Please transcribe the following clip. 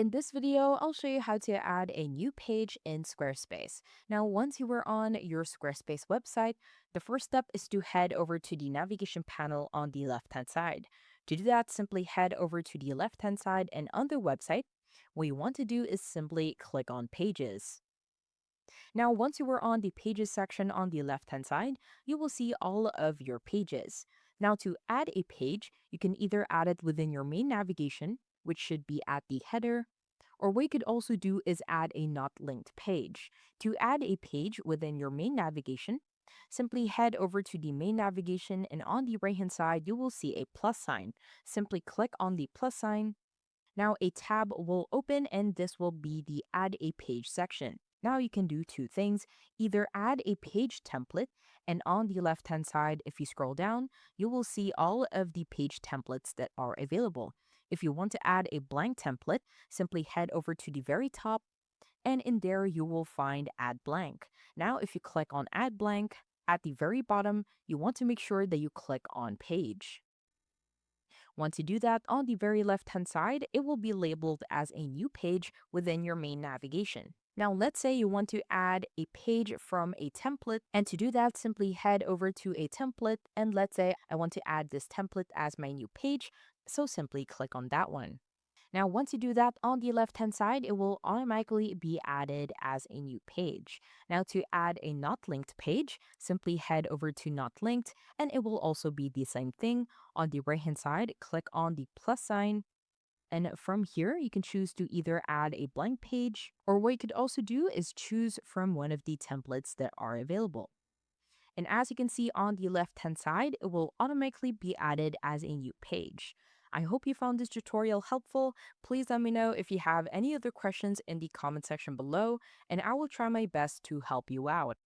In this video, I'll show you how to add a new page in Squarespace. Now, once you are on your Squarespace website, the first step is to head over to the navigation panel on the left-hand side. To do that, simply head over to the left-hand side and on the website, what you want to do is simply click on Pages. Now, once you are on the Pages section on the left-hand side, you will see all of your pages. Now, to add a page, you can either add it within your main navigation, which should be at the header, or what you could also do is add a not linked page. To add a page within your main navigation, simply head over to the main navigation and on the right hand side, you will see a plus sign. Simply click on the plus sign. Now a tab will open and this will be the add a page section. Now you can do two things, either add a page template and on the left hand side, if you scroll down, you will see all of the page templates that are available. If you want to add a blank template, simply head over to the very top and in there you will find add blank. Now if you click on add blank, at the very bottom, you want to make sure that you click on page. Once you do that, on the very left-hand side, it will be labeled as a new page within your main navigation. Now, let's say you want to add a page from a template, and to do that, simply head over to a template, and let's say I want to add this template as my new page, so simply click on that one. Now, once you do that on the left-hand side, it will automatically be added as a new page. Now, to add a not linked page, simply head over to not linked, and it will also be the same thing. On the right-hand side, click on the plus sign, and from here, you can choose to either add a blank page, or what you could also do is choose from one of the templates that are available. And as you can see on the left-hand side, it will automatically be added as a new page. I hope you found this tutorial helpful. Please let me know if you have any other questions in the comment section below, and I will try my best to help you out.